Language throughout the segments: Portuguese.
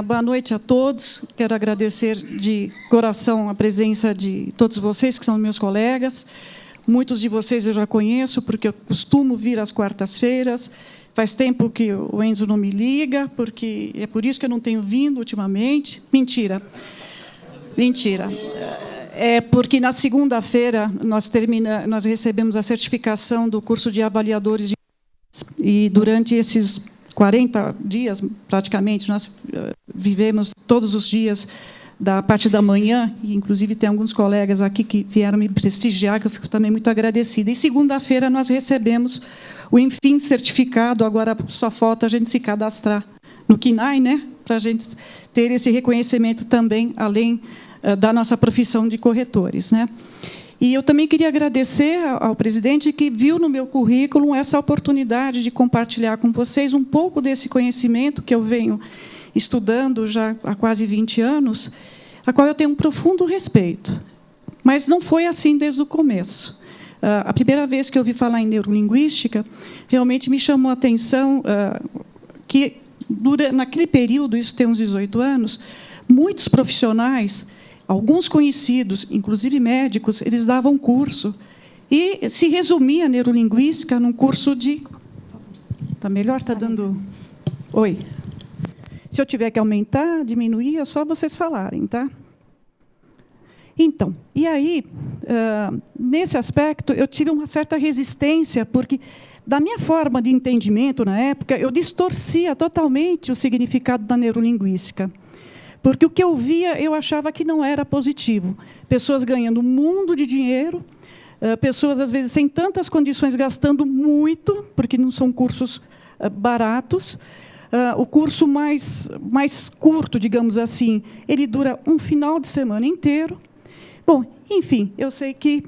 Boa noite a todos. Quero agradecer de coração a presença de todos vocês, que são meus colegas. Muitos de vocês eu já conheço, porque eu costumo vir às quartas-feiras. Faz tempo que o Enzo não me liga, porque é por isso que eu não tenho vindo ultimamente. Mentira. É porque, na segunda-feira, nós recebemos a certificação do curso de avaliadores de... E, durante esses 40 dias, praticamente, nós vivemos todos os dias da parte da manhã, e, inclusive, tem alguns colegas aqui que vieram me prestigiar, que eu fico também muito agradecida. E, segunda-feira, nós recebemos o, enfim, certificado. Agora, só falta a gente se cadastrar no CNAE, né, para a gente ter esse reconhecimento também, além da nossa profissão de corretores, né? E eu também queria agradecer ao presidente que viu no meu currículo essa oportunidade de compartilhar com vocês um pouco desse conhecimento que eu venho estudando já há quase 20 anos, a qual eu tenho um profundo respeito. Mas não foi assim desde o começo. A primeira vez que eu ouvi falar em neurolinguística, realmente me chamou a atenção que, naquele período, isso tem uns 18 anos, muitos profissionais, alguns conhecidos, inclusive médicos, eles davam curso. E se resumia a neurolinguística num curso de... Está melhor? Está dando... Oi. Se eu tiver que aumentar, diminuir, é só vocês falarem, tá? Então, e aí, nesse aspecto, eu tive uma certa resistência, porque, da minha forma de entendimento, na época, eu distorcia totalmente o significado da neurolinguística. Porque o que eu via, eu achava que não era positivo. Pessoas ganhando um mundo de dinheiro, pessoas, às vezes, sem tantas condições, gastando muito, porque não são cursos baratos. O curso mais curto, digamos assim, ele dura um final de semana inteiro. Bom, enfim, eu sei que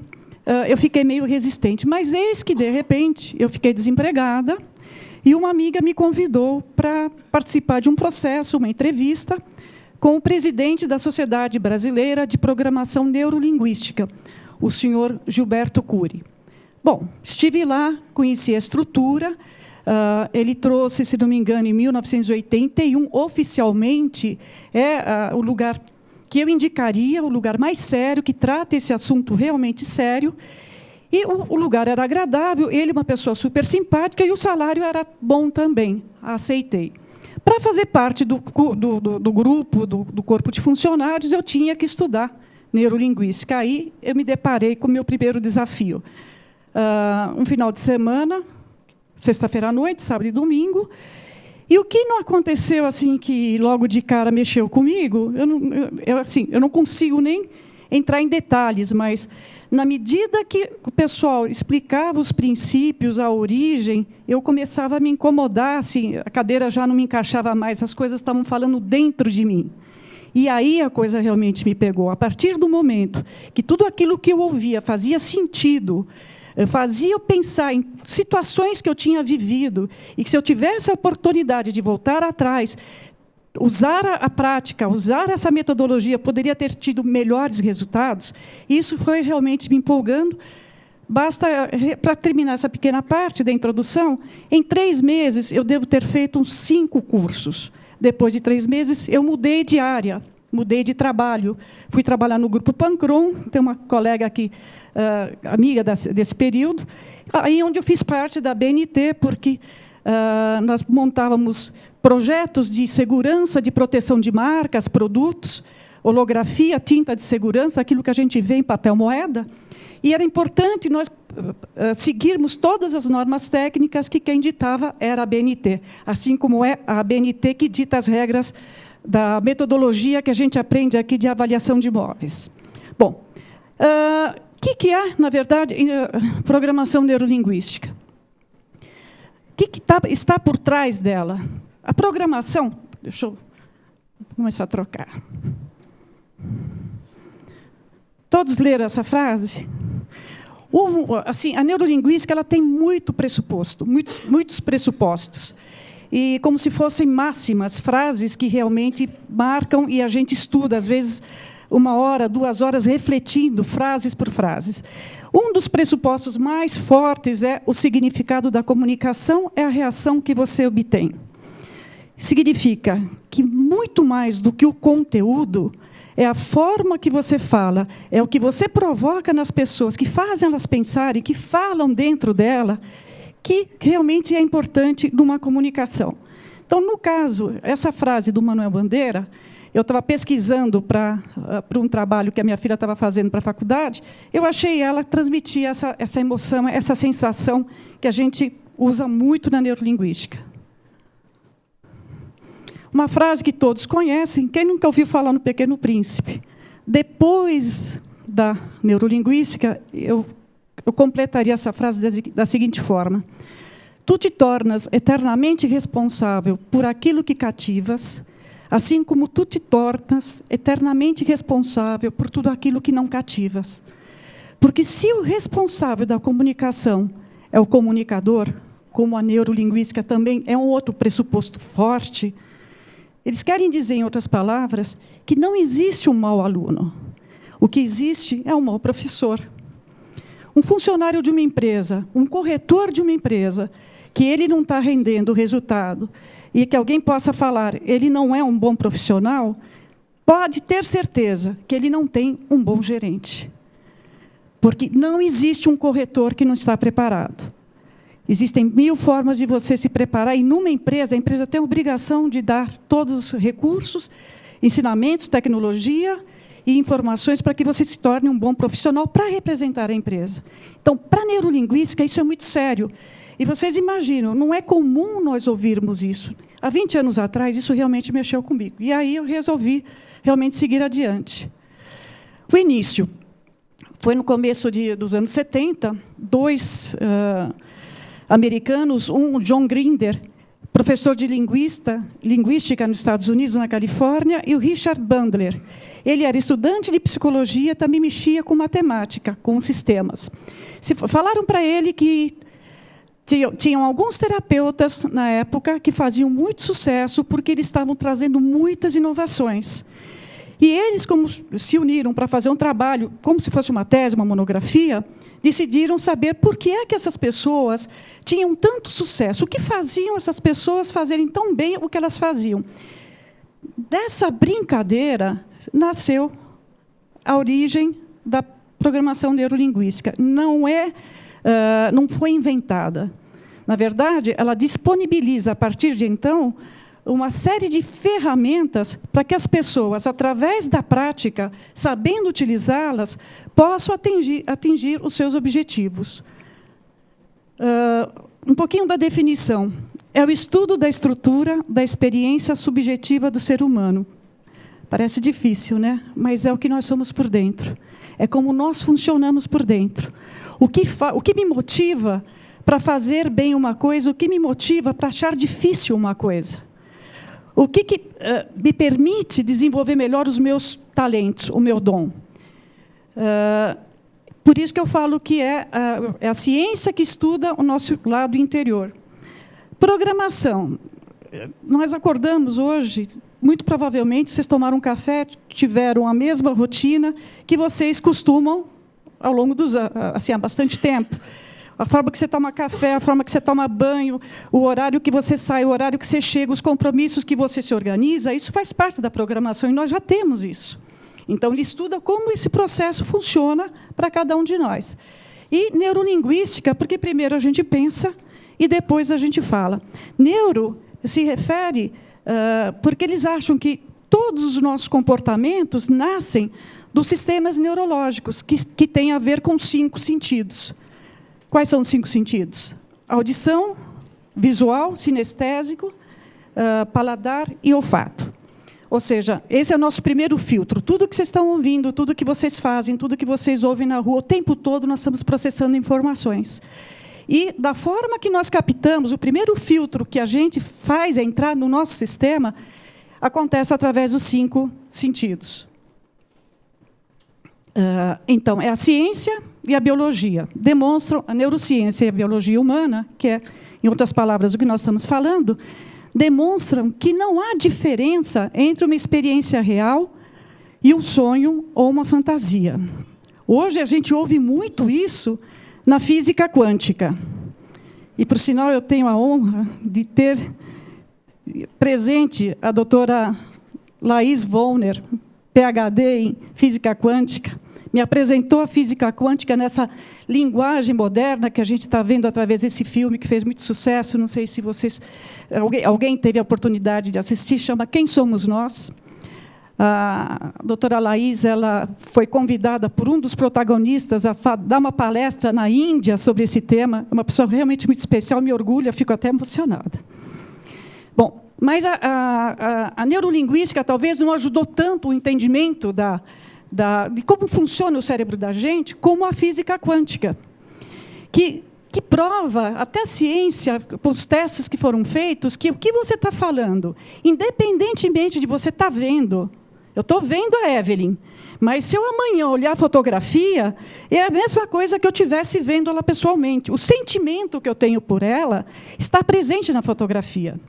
eu fiquei meio resistente, mas eis que, de repente, eu fiquei desempregada e uma amiga me convidou para participar de um processo, uma entrevista, com o presidente da Sociedade Brasileira de Programação Neurolinguística, o senhor Gilberto Cury. Bom, estive lá, conheci a estrutura. Ele trouxe, se não me engano, em 1981, oficialmente, o lugar que eu indicaria, o lugar mais sério, que trata esse assunto realmente sério. E o lugar era agradável, ele uma pessoa super simpática, e o salário era bom também. Aceitei. Para fazer parte do grupo, do corpo de funcionários, eu tinha que estudar neurolinguística. Aí eu me deparei com o meu primeiro desafio. Um final de semana, sexta-feira à noite, sábado e domingo. E o que não aconteceu assim que logo de cara mexeu comigo, eu não consigo nem entrar em detalhes, mas, na medida que o pessoal explicava os princípios, a origem, eu começava a me incomodar, assim, a cadeira já não me encaixava mais, as coisas estavam falando dentro de mim. E aí a coisa realmente me pegou. A partir do momento que tudo aquilo que eu ouvia fazia sentido, fazia eu pensar em situações que eu tinha vivido, e que, se eu tivesse a oportunidade de voltar atrás, usar a prática, usar essa metodologia, poderia ter tido melhores resultados. Isso foi realmente me empolgando. Basta, para terminar essa pequena parte da introdução, em 3 meses, eu devo ter feito uns 5 cursos. Depois de 3 meses, eu mudei de área, mudei de trabalho. Fui trabalhar no Grupo Pancron, tem uma colega aqui, amiga desse período, aí onde eu fiz parte da BNT, porque nós montávamos projetos de segurança, de proteção de marcas, produtos, holografia, tinta de segurança, aquilo que a gente vê em papel moeda. E era importante nós seguirmos todas as normas técnicas que quem ditava era a BNT, assim como é a BNT que dita as regras da metodologia que a gente aprende aqui de avaliação de imóveis. Bom, o que é, na verdade, programação neurolinguística? O que está por trás dela? A programação... Deixa eu começar a trocar. Todos leram essa frase? Assim, a neurolinguística ela tem muito pressuposto, muitos pressupostos. E como se fossem máximas, frases que realmente marcam e a gente estuda, às vezes, 1 hora, 2 horas, refletindo, frases por frases. Um dos pressupostos mais fortes é o significado da comunicação, é a reação que você obtém. significa que, muito mais do que o conteúdo, é a forma que você fala, é o que você provoca nas pessoas, que fazem elas pensarem, que falam dentro dela, que realmente é importante numa comunicação. Então, no caso, essa frase do Manuel Bandeira, eu estava pesquisando para um trabalho que a minha filha estava fazendo para a faculdade, eu achei ela transmitir essa emoção, essa sensação que a gente usa muito na neurolinguística. Uma frase que todos conhecem, quem nunca ouviu falar no Pequeno Príncipe? Depois da neurolinguística, eu completaria essa frase da seguinte forma: tu te tornas eternamente responsável por aquilo que cativas, assim como tu te tornas eternamente responsável por tudo aquilo que não cativas. Porque se o responsável da comunicação é o comunicador, como a neurolinguística também é um outro pressuposto forte, eles querem dizer, em outras palavras, que não existe um mau aluno. O que existe é um mau professor. Um funcionário de uma empresa, um corretor de uma empresa, que ele não está rendendo o resultado, e que alguém possa falar, ele não é um bom profissional, pode ter certeza que ele não tem um bom gerente. Porque não existe um corretor que não está preparado. Existem 1000 formas de você se preparar, e numa empresa, a empresa tem a obrigação de dar todos os recursos, ensinamentos, tecnologia e informações para que você se torne um bom profissional para representar a empresa. Então, para a neurolinguística, isso é muito sério. E vocês imaginam, não é comum nós ouvirmos isso. Há 20 anos atrás, isso realmente mexeu comigo. E aí eu resolvi realmente seguir adiante. O início foi no começo dos anos 70, dois americanos, um, John Grinder, professor de linguística nos Estados Unidos, na Califórnia, e o Richard Bandler. Ele era estudante de psicologia, também mexia com matemática, com sistemas. Falaram para ele que tinham alguns terapeutas, na época, que faziam muito sucesso porque eles estavam trazendo muitas inovações. E eles, como se uniram para fazer um trabalho, como se fosse uma tese, uma monografia, decidiram saber por que é que essas pessoas tinham tanto sucesso, o que faziam essas pessoas fazerem tão bem o que elas faziam. Dessa brincadeira nasceu a origem da programação neurolinguística. Não foi inventada. Na verdade, ela disponibiliza, a partir de então, uma série de ferramentas para que as pessoas, através da prática, sabendo utilizá-las, possam atingir os seus objetivos. Um pouquinho da definição. É o estudo da estrutura da experiência subjetiva do ser humano. Parece difícil, né? Mas é o que nós somos por dentro. É como nós funcionamos por dentro. O que me motiva para fazer bem uma coisa, o que me motiva para achar difícil uma coisa. O que me permite desenvolver melhor os meus talentos, o meu dom. Por isso que eu falo que é a ciência que estuda o nosso lado interior. Programação. Nós acordamos hoje, muito provavelmente, vocês tomaram um café, tiveram a mesma rotina que vocês costumam ao longo dos anos, assim, há bastante tempo. A forma que você toma café, a forma que você toma banho, o horário que você sai, o horário que você chega, os compromissos que você se organiza, isso faz parte da programação, e nós já temos isso. Então, ele estuda como esse processo funciona para cada um de nós. E neurolinguística, porque primeiro a gente pensa e depois a gente fala. Neuro se refere porque eles acham que todos os nossos comportamentos nascem dos sistemas neurológicos, que têm a ver com 5 sentidos. Quais são os 5 sentidos? Audição, visual, sinestésico, paladar e olfato. Ou seja, esse é o nosso primeiro filtro. Tudo que vocês estão ouvindo, tudo que vocês fazem, tudo que vocês ouvem na rua, o tempo todo nós estamos processando informações. E, da forma que nós captamos, o primeiro filtro que a gente faz entrar no nosso sistema acontece através dos 5 sentidos. Então, é a ciência e a biologia. Demonstram, a neurociência e a biologia humana, que é, em outras palavras, o que nós estamos falando, demonstram que não há diferença entre uma experiência real e um sonho ou uma fantasia. Hoje, a gente ouve muito isso na física quântica. E, por sinal, eu tenho a honra de ter presente a doutora Laís Wollner, PhD em Física Quântica, me apresentou a física quântica nessa linguagem moderna que a gente está vendo através desse filme, que fez muito sucesso, não sei se vocês... Alguém teve a oportunidade de assistir, chama Quem Somos Nós? A doutora Laís, ela foi convidada por um dos protagonistas a dar uma palestra na Índia sobre esse tema. É uma pessoa realmente muito especial, me orgulha, fico até emocionada. Bom, mas a neurolinguística talvez não ajudou tanto o entendimento de como funciona o cérebro da gente, como a física quântica, que prova, até a ciência, os testes que foram feitos, que o que você está falando, independentemente de você estar vendo, eu estou vendo a Evelyn, mas se eu amanhã olhar a fotografia, é a mesma coisa que eu estivesse vendo ela pessoalmente. O sentimento que eu tenho por ela está presente na fotografia.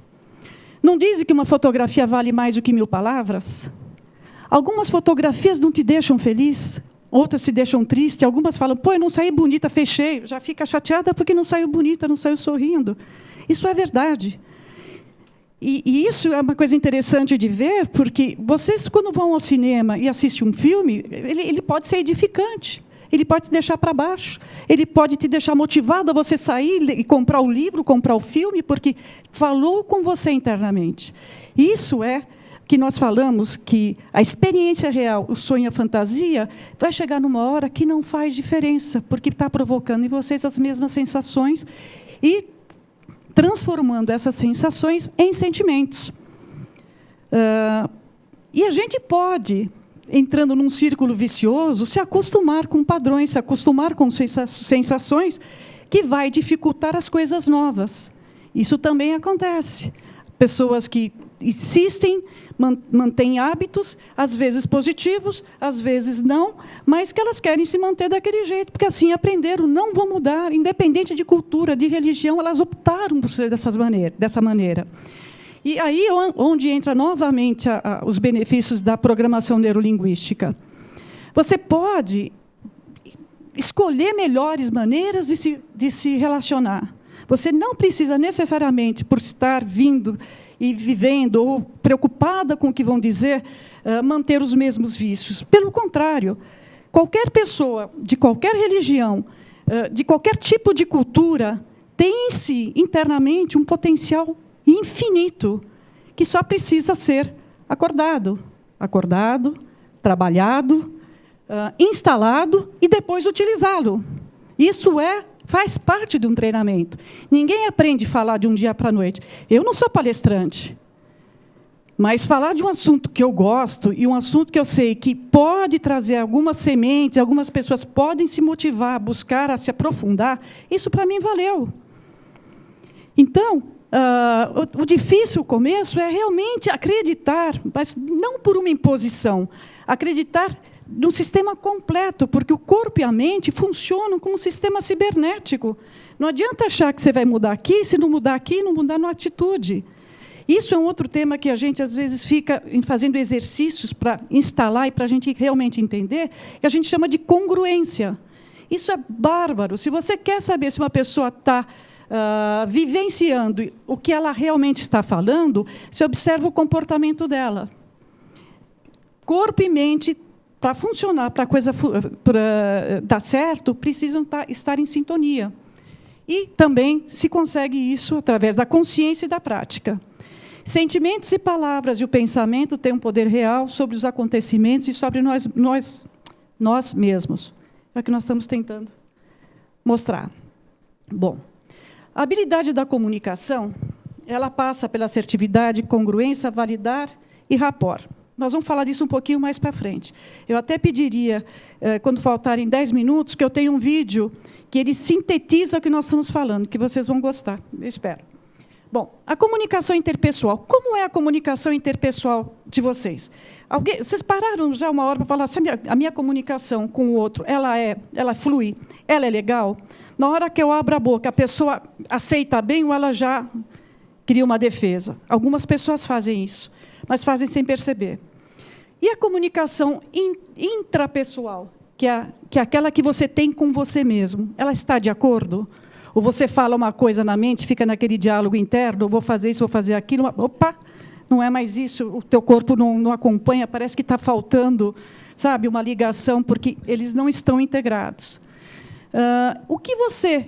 Não dizem que uma fotografia vale mais do que 1000 palavras? Algumas fotografias não te deixam feliz, outras te deixam triste, algumas falam, pô, eu não saí bonita, fechei, já fica chateada porque não saiu bonita, não saiu sorrindo. Isso é verdade. E isso é uma coisa interessante de ver, porque vocês, quando vão ao cinema e assistem um filme, ele pode ser edificante, ele pode te deixar para baixo, ele pode te deixar motivado a você sair e comprar o livro, comprar o filme, porque falou com você internamente. Isso é que nós falamos que a experiência real, o sonho e a fantasia, vai chegar numa hora que não faz diferença, porque está provocando em vocês as mesmas sensações e transformando essas sensações em sentimentos. E a gente pode, entrando num círculo vicioso, se acostumar com padrões, se acostumar com sensações que vai dificultar as coisas novas. Isso também acontece. Pessoas que insistem, mantêm hábitos, às vezes positivos, às vezes não, mas que elas querem se manter daquele jeito, porque assim aprenderam, não vão mudar, independente de cultura, de religião, elas optaram por ser dessa maneira. E aí onde entra novamente os benefícios da programação neurolinguística. Você pode escolher melhores maneiras de se relacionar. Você não precisa necessariamente, por estar vindo e vivendo, ou preocupada com o que vão dizer, manter os mesmos vícios. Pelo contrário, qualquer pessoa, de qualquer religião, de qualquer tipo de cultura, tem em si, internamente, um potencial infinito, que só precisa ser acordado, trabalhado, instalado e depois utilizá-lo. Isso faz parte de um treinamento. Ninguém aprende a falar de um dia para a noite. Eu não sou palestrante, mas falar de um assunto que eu gosto e um assunto que eu sei que pode trazer algumas sementes, algumas pessoas podem se motivar, buscar a se aprofundar, isso para mim valeu. Então, o difícil começo é realmente acreditar, mas não por uma imposição, acreditar num sistema completo, porque o corpo e a mente funcionam como um sistema cibernético. Não adianta achar que você vai mudar aqui, se não mudar aqui, não mudar na atitude. Isso é um outro tema que a gente, às vezes, fica fazendo exercícios para instalar e para a gente realmente entender, que a gente chama de congruência. Isso é bárbaro. Se você quer saber se uma pessoa está vivenciando o que ela realmente está falando, você observa o comportamento dela. Corpo e mente, para funcionar, para a coisa dar certo, precisam estar em sintonia. E também se consegue isso através da consciência e da prática. Sentimentos e palavras e o pensamento têm um poder real sobre os acontecimentos e sobre nós mesmos. É o que nós estamos tentando mostrar. Bom, a habilidade da comunicação, ela passa pela assertividade, congruência, validar e rapport. Nós vamos falar disso um pouquinho mais para frente. Eu até pediria, quando faltarem 10 minutos, que eu tenha um vídeo que ele sintetiza o que nós estamos falando, que vocês vão gostar. Eu espero. Bom, a comunicação interpessoal. Como é a comunicação interpessoal de vocês? Vocês pararam já uma hora para falar se a minha comunicação com o outro, ela flui, ela é legal? Na hora que eu abro a boca, a pessoa aceita bem ou ela já cria uma defesa? Algumas pessoas fazem isso, mas fazem sem perceber. E a comunicação intrapessoal, que é aquela que você tem com você mesmo, ela está de acordo? Ou você fala uma coisa na mente, fica naquele diálogo interno, vou fazer isso, vou fazer aquilo, opa, não é mais isso, o teu corpo não acompanha, parece que está faltando, sabe, uma ligação, porque eles não estão integrados. O que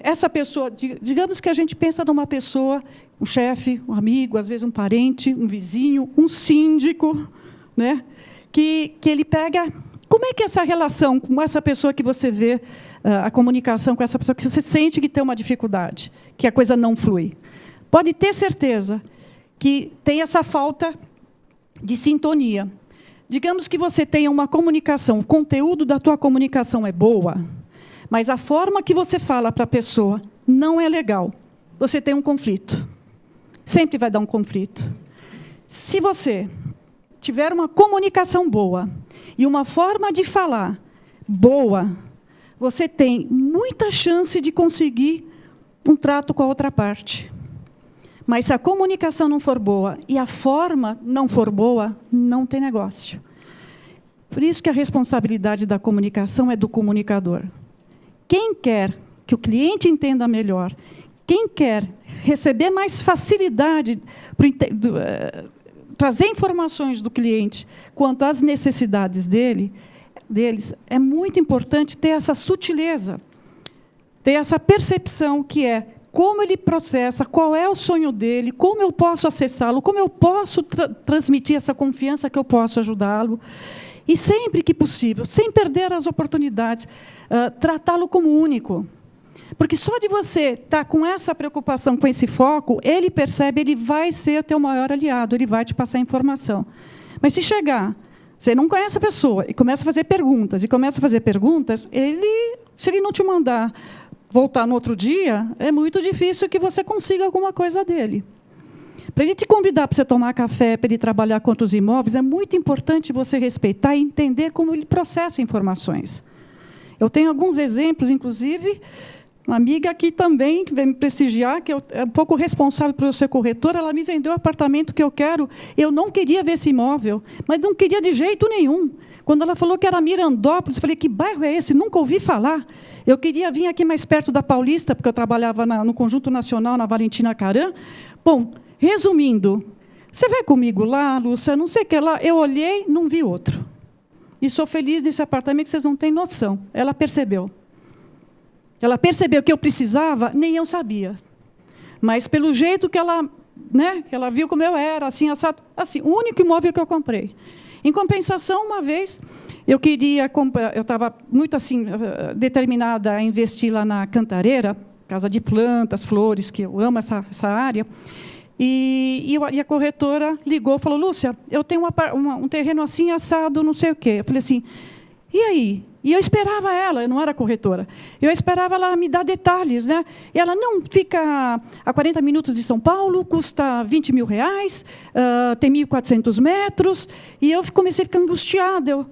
essa pessoa, digamos que a gente pensa numa pessoa, um chefe, um amigo, às vezes um parente, um vizinho, um síndico, né, que ele pega... Como é que é essa relação com essa pessoa que você vê, a comunicação com essa pessoa, que você sente que tem uma dificuldade, que a coisa não flui? Pode ter certeza que tem essa falta de sintonia. Digamos que você tenha uma comunicação, o conteúdo da tua comunicação é boa, mas a forma que você fala para a pessoa não é legal. Você tem um conflito. Sempre vai dar um conflito. Se você tiver uma comunicação boa e uma forma de falar boa, você tem muita chance de conseguir um trato com a outra parte. Mas se a comunicação não for boa e a forma não for boa, não tem negócio. Por isso que a responsabilidade da comunicação é do comunicador. Quem quer que o cliente entenda melhor, quem quer receber mais facilidade, trazer informações do cliente quanto às necessidades deles, é muito importante ter essa sutileza, ter essa percepção que é como ele processa, qual é o sonho dele, como eu posso acessá-lo, como eu posso transmitir essa confiança que eu posso ajudá-lo. E sempre que possível, sem perder as oportunidades, tratá-lo como único. Porque só de você estar com essa preocupação, com esse foco, ele percebe, ele vai ser teu maior aliado, ele vai te passar informação. Mas se chegar, você não conhece a pessoa, e começa a fazer perguntas, se ele não te mandar voltar no outro dia, é muito difícil que você consiga alguma coisa dele. Para ele te convidar para você tomar café, para ele trabalhar com outros imóveis, é muito importante você respeitar e entender como ele processa informações. Eu tenho alguns exemplos, inclusive, uma amiga aqui também, que veio me prestigiar, que é um pouco responsável por eu ser corretora, ela me vendeu o apartamento que eu quero, eu não queria ver esse imóvel, mas não queria de jeito nenhum. Quando ela falou que era Mirandópolis, eu falei, que bairro é esse? Nunca ouvi falar. Eu queria vir aqui mais perto da Paulista, porque eu trabalhava no Conjunto Nacional, na Valentina Caram. Bom, resumindo, você vai comigo lá, Lúcia, não sei o que lá. Eu olhei, não vi outro. E sou feliz nesse apartamento, que vocês não têm noção. Ela percebeu. Ela percebeu que eu precisava, nem eu sabia. Mas, pelo jeito que ela viu como eu era, assim, o único imóvel que eu comprei. Em compensação, uma vez, eu queria comprar, eu estava muito assim, determinada a investir lá na Cantareira, casa de plantas, flores, que eu amo essa área. E a corretora ligou e falou, Lúcia, eu tenho um terreno assim, assado, não sei o quê. Eu falei assim, e aí? E eu esperava ela, eu não era corretora, eu esperava ela me dar detalhes, né? E ela, não, fica a 40 minutos de São Paulo, custa R$20 mil, tem 1.400 metros, e eu comecei a ficar angustiada.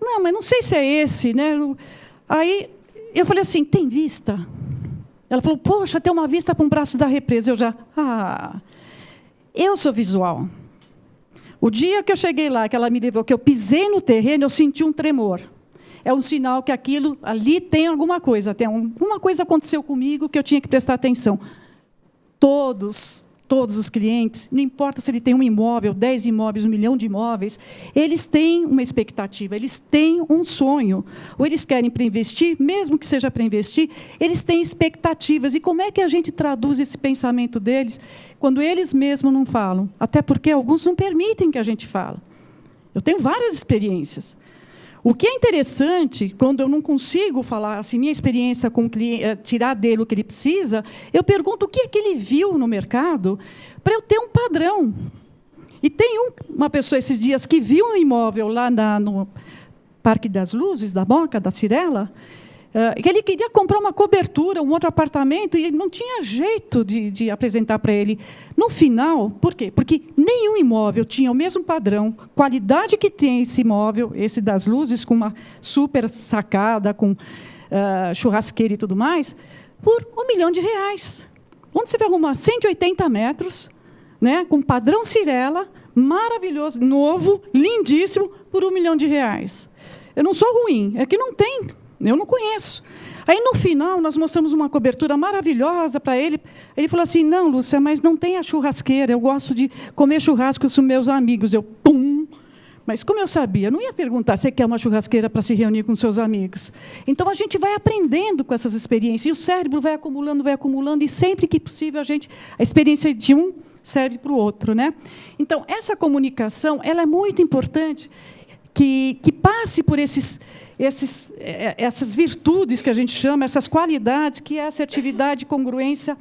Não, mas não sei se é esse, né? Aí eu falei assim, tem vista? Ela falou, poxa, tem uma vista para um braço da represa. Eu sou visual. O dia que eu cheguei lá, que ela me levou, que eu pisei no terreno, eu senti um tremor. É um sinal que aquilo ali tem alguma coisa. Alguma coisa aconteceu comigo que eu tinha que prestar atenção. Todos os clientes, não importa se ele tem um imóvel, 10 imóveis, 1 milhão de imóveis, eles têm uma expectativa, eles têm um sonho. Ou eles querem para investir, mesmo que seja para investir, eles têm expectativas. E como é que a gente traduz esse pensamento deles quando eles mesmos não falam? Até porque alguns não permitem que a gente fale. Eu tenho várias experiências. O que é interessante, quando eu não consigo falar, assim, minha experiência com o cliente, tirar dele o que ele precisa, eu pergunto o que é que ele viu no mercado para eu ter um padrão. E tem uma pessoa esses dias que viu um imóvel lá no Parque das Luzes, da Moca, da Cirela, que ele queria comprar uma cobertura, um outro apartamento, e não tinha jeito de apresentar para ele. No final, por quê? Porque nenhum imóvel tinha o mesmo padrão, qualidade que tem esse imóvel, esse das Luzes, com uma super sacada, com churrasqueira e tudo mais, por R$1 milhão. Onde você vai arrumar 180 metros, né, com padrão Cirela, maravilhoso, novo, lindíssimo, por R$1 milhão. Eu não sou ruim, é que não tem. Eu não conheço. Aí, no final, nós mostramos uma cobertura maravilhosa para ele. Ele falou assim, não, Lúcia, mas não tem a churrasqueira, eu gosto de comer churrasco com os meus amigos. Eu, pum! Mas, como eu sabia, eu não ia perguntar se quer uma churrasqueira para se reunir com seus amigos. Então, a gente vai aprendendo com essas experiências. E o cérebro vai acumulando, e sempre que possível, a experiência de um serve para o outro. Né? Então, essa comunicação ela é muito importante, que passe por essas virtudes que a gente chama, essas qualidades, que é a assertividade, congruência,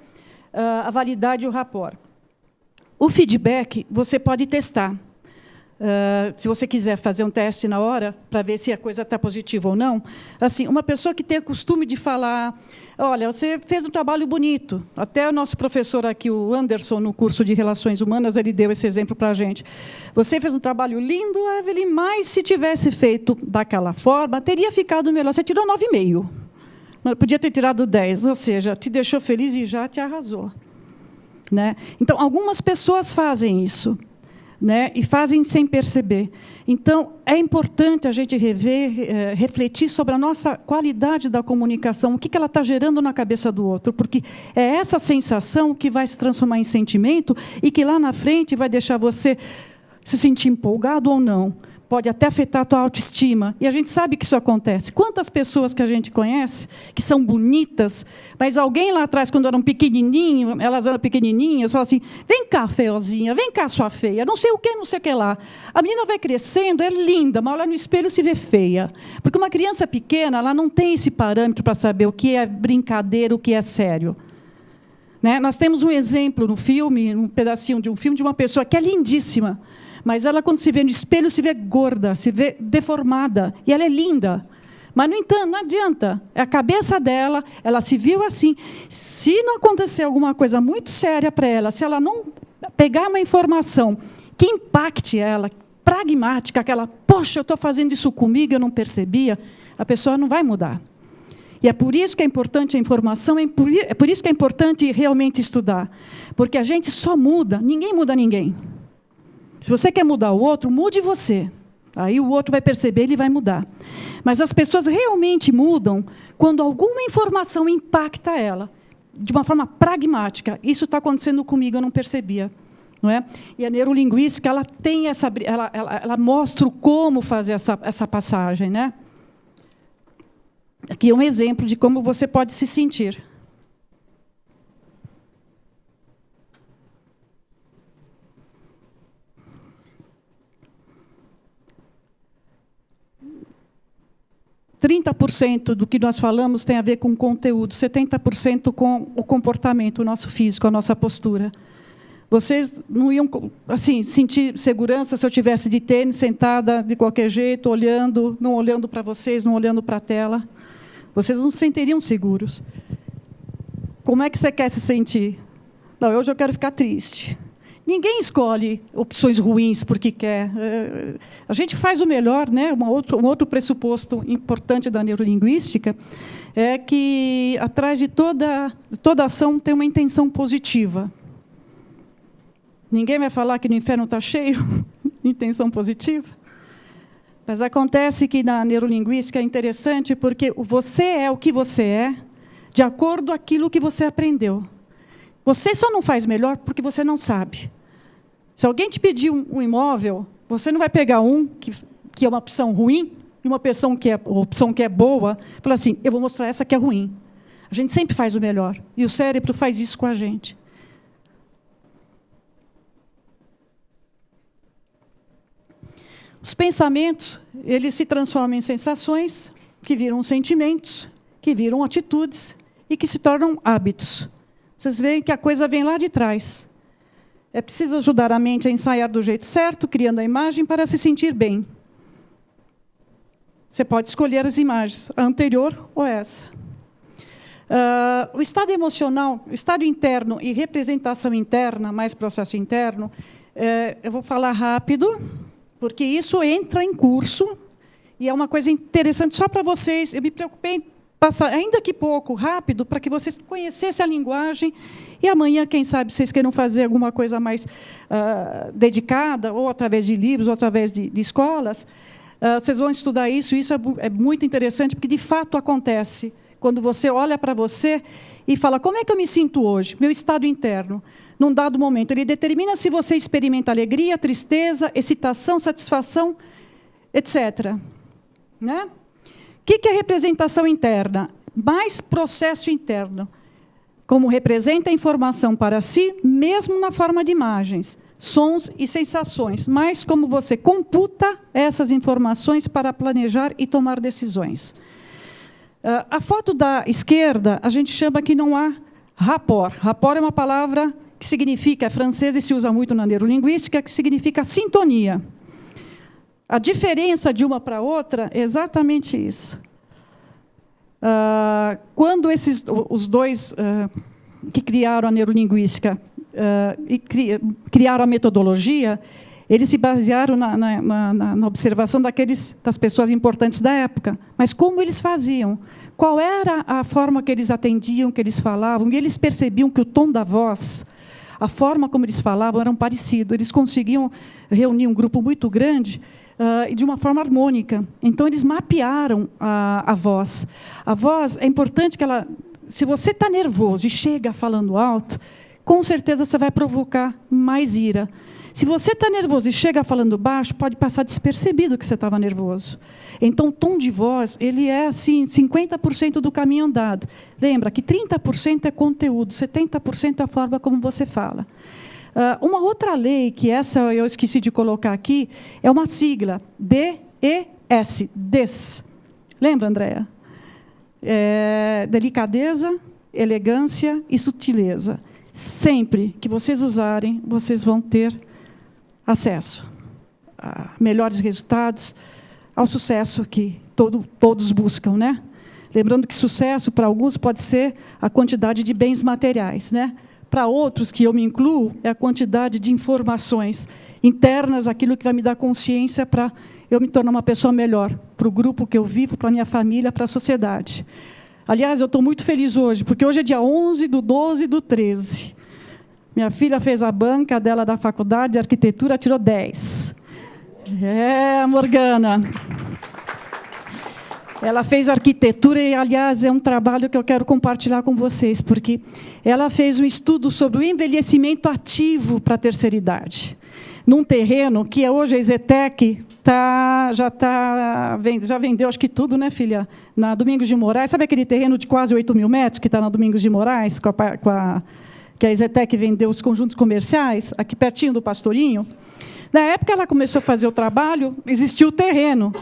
a validade e o rapport. O feedback, você pode testar. Se você quiser fazer um teste na hora, para ver se a coisa está positiva ou não, assim, uma pessoa que tem o costume de falar, olha, você fez um trabalho bonito. Até o nosso professor aqui, o Anderson, no curso de Relações Humanas, ele deu esse exemplo para a gente. Você fez um trabalho lindo, Evelyn, mas se tivesse feito daquela forma, teria ficado melhor. Você tirou 9,5. Podia ter tirado 10, ou seja, te deixou feliz e já te arrasou. Né? Então, algumas pessoas fazem isso. Né, e fazem sem perceber. Então, é importante a gente refletir sobre a nossa qualidade da comunicação, o que ela está gerando na cabeça do outro, porque é essa sensação que vai se transformar em sentimento e que lá na frente vai deixar você se sentir empolgado ou não. Pode até afetar a tua autoestima. E a gente sabe que isso acontece. Quantas pessoas que a gente conhece, que são bonitas, mas alguém lá atrás, quando eram pequenininhas, elas eram pequenininhas, fala assim, vem cá, feiozinha, vem cá, sua feia, não sei o que lá. A menina vai crescendo, é linda, mas olha no espelho e se vê feia. Porque uma criança pequena, ela não tem esse parâmetro para saber o que é brincadeira, o que é sério. Né? Nós temos um exemplo no filme, um pedacinho de um filme, de uma pessoa que é lindíssima, mas ela, quando se vê no espelho, se vê gorda, se vê deformada. E ela é linda. Mas, no entanto, não adianta. É a cabeça dela, ela se viu assim. Se não acontecer alguma coisa muito séria para ela, se ela não pegar uma informação que impacte ela, pragmática, aquela, poxa, eu estou fazendo isso comigo, eu não percebia, a pessoa não vai mudar. E é por isso que é importante a informação, é por isso que é importante realmente estudar. Porque a gente só muda, ninguém muda ninguém. Se você quer mudar o outro, mude você. Aí o outro vai perceber, ele vai mudar. Mas as pessoas realmente mudam quando alguma informação impacta ela, de uma forma pragmática. Isso está acontecendo comigo, eu não percebia. Não é? E a neurolinguística ela tem ela mostra como fazer essa passagem. Né? Aqui é um exemplo de como você pode se sentir. %30 do que nós falamos tem a ver com conteúdo, 70% com o comportamento, o nosso físico, a nossa postura. Vocês não iam assim, sentir segurança se eu estivesse de tênis, sentada de qualquer jeito, olhando, não olhando para vocês, não olhando para a tela. Vocês não se sentiriam seguros. Como é que você quer se sentir? Não, hoje eu quero ficar triste. Ninguém escolhe opções ruins porque quer. A gente faz o melhor. Né? Um outro pressuposto importante da neurolinguística é que, atrás de toda ação, tem uma intenção positiva. Ninguém vai falar que no inferno está cheio de intenção positiva. Mas acontece que, na neurolinguística, é interessante porque você é o que você é de acordo com aquilo que você aprendeu. Você só não faz melhor porque você não sabe. Se alguém te pedir um imóvel, você não vai pegar um que é uma opção ruim e uma opção que é boa, e falar assim, eu vou mostrar essa que é ruim. A gente sempre faz o melhor. E o cérebro faz isso com a gente. Os pensamentos, eles se transformam em sensações, que viram sentimentos, que viram atitudes e que se tornam hábitos. Vocês veem que a coisa vem lá de trás. É preciso ajudar a mente a ensaiar do jeito certo, criando a imagem para se sentir bem. Você pode escolher as imagens, a anterior ou essa. O estado emocional, o estado interno e representação interna, mais processo interno, eu vou falar rápido, porque isso entra em curso, e é uma coisa interessante só para vocês. Eu me preocupei em passar, ainda que pouco, rápido, para que vocês conhecessem a linguagem, e amanhã, quem sabe, vocês queiram fazer alguma coisa mais dedicada, ou através de livros, ou através de escolas, vocês vão estudar isso, e isso é muito interessante, porque, de fato, acontece quando você olha para você e fala, como é que eu me sinto hoje? Meu estado interno, num dado momento. Ele determina se você experimenta alegria, tristeza, excitação, satisfação, etc. Né? O que é representação interna? Mais processo interno. Como representa a informação para si, mesmo na forma de imagens, sons e sensações, mas como você computa essas informações para planejar e tomar decisões. A foto da esquerda, a gente chama que não há rapport. Rapport é uma palavra que significa, é francesa e se usa muito na neurolinguística, que significa sintonia. A diferença de uma para outra é exatamente isso. Quando os dois que criaram a neurolinguística e criaram a metodologia, eles se basearam na observação das pessoas importantes da época. Mas como eles faziam? Qual era a forma que eles atendiam, que eles falavam? E eles percebiam que o tom da voz, a forma como eles falavam, eram parecidos. Eles conseguiam reunir um grupo muito grande e de uma forma harmônica. Então, eles mapearam a voz. A voz, é importante que ela... Se você está nervoso e chega falando alto, com certeza você vai provocar mais ira. Se você está nervoso e chega falando baixo, pode passar despercebido que você estava nervoso. Então, o tom de voz, ele é assim, 50% do caminho andado. Lembra que 30% é conteúdo, 70% é a forma como você fala. Uma outra lei, que essa eu esqueci de colocar aqui, é uma sigla, DES, DES. Lembra, Andréa? Delicadeza, elegância e sutileza. Sempre que vocês usarem, vocês vão ter acesso a melhores resultados, ao sucesso que todos buscam, né? Lembrando que sucesso, para alguns, pode ser a quantidade de bens materiais, né? Para outros, que eu me incluo, é a quantidade de informações internas, aquilo que vai me dar consciência para eu me tornar uma pessoa melhor, para o grupo que eu vivo, para a minha família, para a sociedade. Aliás, eu estou muito feliz hoje, porque hoje é dia 11/12/13. Minha filha fez a banca dela da faculdade de arquitetura, tirou 10. Morgana. Ela fez arquitetura e, aliás, é um trabalho que eu quero compartilhar com vocês, porque ela fez um estudo sobre o envelhecimento ativo para a terceira idade, num terreno que hoje a EZTEC já vendeu, acho que tudo, né, filha? Na Domingos de Moraes. Sabe aquele terreno de quase 8.000 metros que está na Domingos de Moraes, que a EZTEC vendeu os conjuntos comerciais, aqui pertinho do Pastorinho? Na época, ela começou a fazer o trabalho, existia o terreno,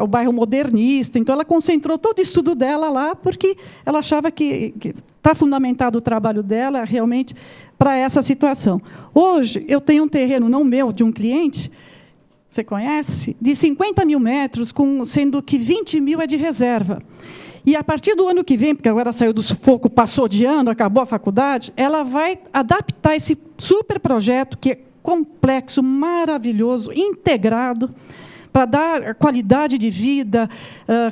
o bairro modernista, então ela concentrou todo o estudo dela lá, porque ela achava que está fundamentado o trabalho dela realmente para essa situação. Hoje, eu tenho um terreno, não meu, de um cliente, você conhece, de 50.000 metros, sendo que 20.000 é de reserva. E, a partir do ano que vem, porque agora saiu do sufoco, passou de ano, acabou a faculdade, ela vai adaptar esse super projeto, que é complexo, maravilhoso, integrado, para dar qualidade de vida,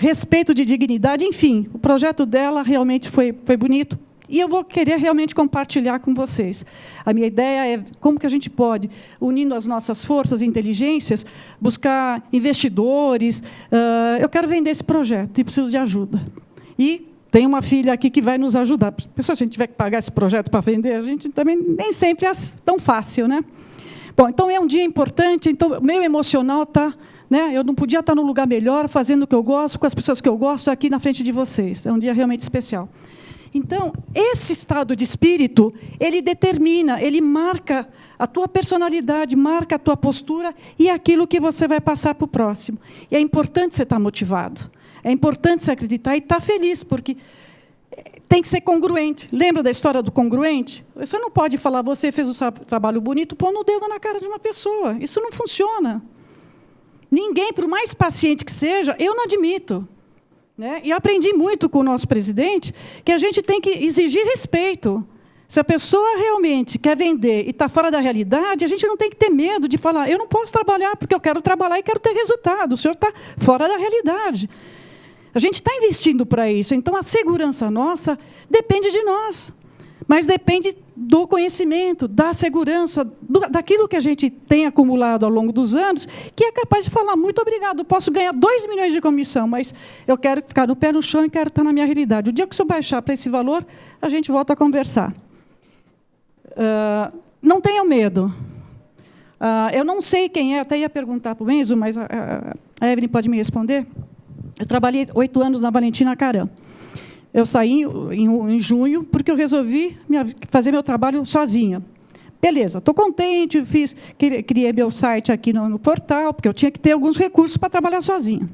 respeito de dignidade, enfim, o projeto dela realmente foi bonito, e eu vou querer realmente compartilhar com vocês. A minha ideia é como que a gente pode, unindo as nossas forças e inteligências, buscar investidores. Eu quero vender esse projeto e preciso de ajuda. E tem uma filha aqui que vai nos ajudar. Pessoal, se a gente tiver que pagar esse projeto para vender, a gente também nem sempre é tão fácil, né? Bom, então é um dia importante, então o meu emocional está... Né? Eu não podia estar num lugar melhor, fazendo o que eu gosto, com as pessoas que eu gosto, aqui na frente de vocês. É um dia realmente especial. Então, esse estado de espírito, ele determina, ele marca a tua personalidade, marca a tua postura e aquilo que você vai passar para o próximo. E é importante você estar motivado. É importante você acreditar e estar feliz, porque tem que ser congruente. Lembra da história do congruente? Você não pode falar, você fez o trabalho bonito, pondo o dedo na cara de uma pessoa. Isso não funciona. Ninguém, por mais paciente que seja, eu não admito. Né? E aprendi muito com o nosso presidente que a gente tem que exigir respeito. Se a pessoa realmente quer vender e está fora da realidade, a gente não tem que ter medo de falar, eu não posso trabalhar porque eu quero trabalhar e quero ter resultado. O senhor está fora da realidade. A gente está investindo para isso, então a segurança nossa depende de nós. Mas depende do conhecimento, da segurança, daquilo que a gente tem acumulado ao longo dos anos, que é capaz de falar, muito obrigado, posso ganhar 2 milhões de comissão, mas eu quero ficar no pé no chão e quero estar na minha realidade. O dia que isso baixar para esse valor, a gente volta a conversar. Não tenham medo. Eu não sei quem é, até ia perguntar para o Enzo, mas a Evelyn pode me responder. Eu trabalhei 8 anos na Valentina Caram. Eu saí em junho porque eu resolvi fazer meu trabalho sozinha. Beleza, estou contente, criei meu site aqui no portal, porque eu tinha que ter alguns recursos para trabalhar sozinha.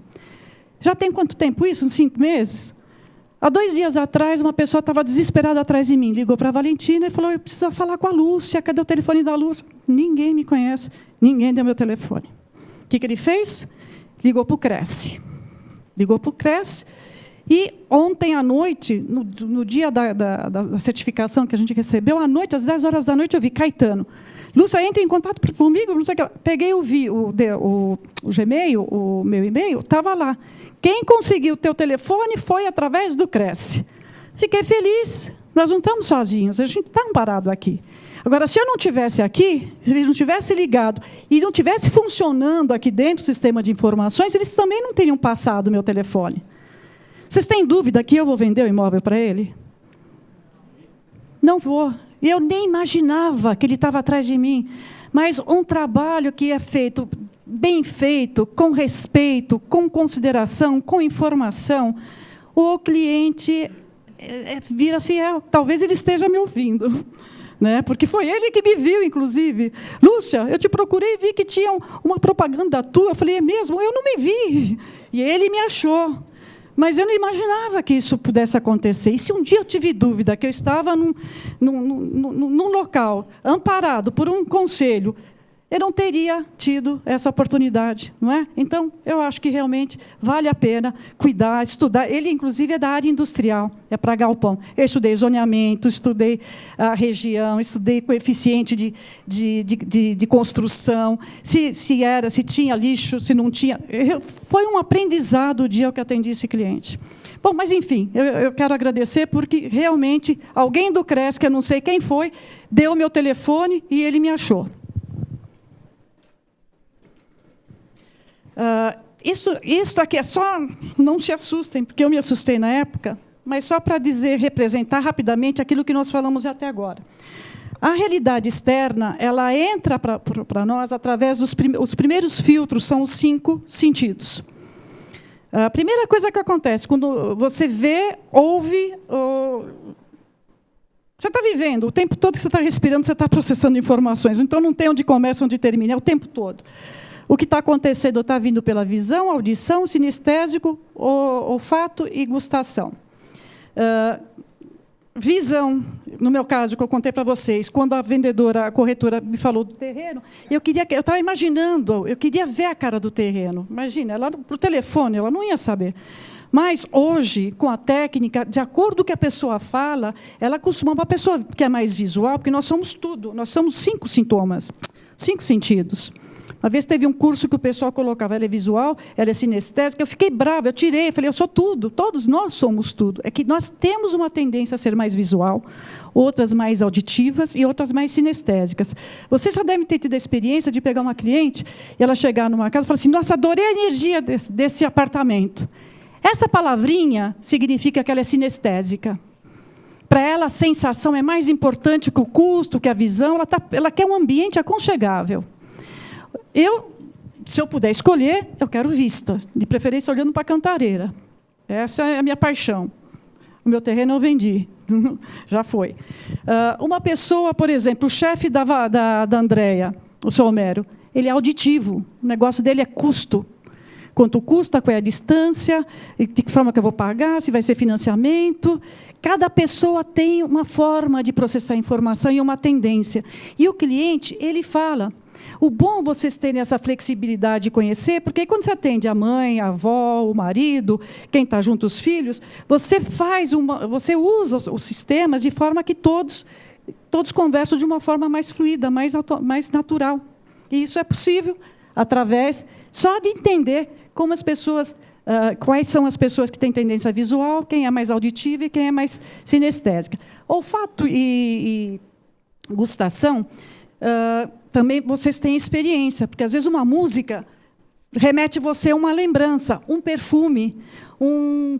Já tem quanto tempo isso? Uns 5 meses? Há 2 dias atrás, uma pessoa estava desesperada atrás de mim, ligou para a Valentina e falou, eu preciso falar com a Lúcia, cadê o telefone da Lúcia? Ninguém me conhece, ninguém deu meu telefone. O que ele fez? Ligou para o Cresce. Ligou para o Cresce. E ontem à noite, no dia da certificação que a gente recebeu, à noite, às 10 horas da noite, eu vi Caetano. Lúcia, entra em contato comigo, não sei o que. Peguei o Gmail, o meu e-mail, estava lá. Quem conseguiu o teu telefone foi através do Cresce. Fiquei feliz. Nós não estamos sozinhos, a gente está amparado aqui. Agora, se eu não estivesse aqui, se ele não tivesse ligado e não tivesse funcionando aqui dentro do sistema de informações, eles também não teriam passado o meu telefone. Vocês têm dúvida que eu vou vender o imóvel para ele? Não vou. Eu nem imaginava que ele estava atrás de mim. Mas um trabalho que é feito, bem feito, com respeito, com consideração, com informação, o cliente vira fiel. Talvez ele esteja me ouvindo. Né? Porque foi ele que me viu, inclusive. Lúcia, eu te procurei e vi que tinha uma propaganda tua. Eu falei, é mesmo? Eu não me vi. E ele me achou. Mas eu não imaginava que isso pudesse acontecer. E se um dia eu tive dúvida que eu estava num local amparado por um conselho, eu não teria tido essa oportunidade, não é? Então, eu acho que realmente vale a pena cuidar, estudar. Ele, inclusive, é da área industrial, é para galpão. Eu estudei zoneamento, estudei a região, estudei coeficiente de construção, se tinha lixo, se não tinha. Foi um aprendizado o dia que eu atendi esse cliente. Bom, mas, enfim, eu quero agradecer porque, realmente, alguém do Cresce, que eu não sei quem foi, deu o meu telefone e ele me achou. Isso aqui é só, não se assustem, porque eu me assustei na época, mas só para representar rapidamente aquilo que nós falamos até agora. A realidade externa, ela entra para nós através os primeiros filtros, são os 5 sentidos. A primeira coisa que acontece, quando você vê, ouve, você está vivendo, o tempo todo que você está respirando, você está processando informações, então não tem onde começa, onde termina, é o tempo todo. O que está acontecendo está vindo pela visão, audição, sinestésico, olfato e gustação. Visão, no meu caso, que eu contei para vocês, quando a corretora me falou do terreno, eu estava imaginando, eu queria ver a cara do terreno. Imagina, ela para o telefone, ela não ia saber. Mas, hoje, com a técnica, de acordo com o que a pessoa fala, ela costuma, uma pessoa que é mais visual, porque nós somos tudo, nós somos 5 sintomas, 5 sentidos. Uma vez teve um curso que o pessoal colocava, ela é visual, ela é sinestésica, eu fiquei brava, eu tirei, falei, eu sou tudo, todos nós somos tudo. É que nós temos uma tendência a ser mais visual, outras mais auditivas e outras mais sinestésicas. Você já deve ter tido a experiência de pegar uma cliente e ela chegar numa casa e falar assim, nossa, adorei a energia desse apartamento. Essa palavrinha significa que ela é sinestésica. Para ela, a sensação é mais importante que o custo, que a visão, ela quer um ambiente aconchegável. Se eu puder escolher, eu quero vista, de preferência olhando para a cantareira. Essa é a minha paixão. O meu terreno eu vendi, já foi. Uma pessoa, por exemplo, o chefe da Andréia, o seu Homero, ele é auditivo, o negócio dele é custo. Quanto custa, qual é a distância, de que forma que eu vou pagar, se vai ser financiamento. Cada pessoa tem uma forma de processar a informação e uma tendência. E o cliente, ele fala. O bom é vocês terem essa flexibilidade de conhecer, porque quando você atende a mãe, a avó, o marido, quem está junto, os filhos, você usa os sistemas de forma que todos conversam de uma forma mais fluida, mais natural. E isso é possível através só de entender como as pessoas quais são as pessoas que têm tendência visual, quem é mais auditiva e quem é mais sinestésica. Olfato e gustação, também vocês têm experiência, porque, às vezes, uma música remete você a uma lembrança, um perfume, um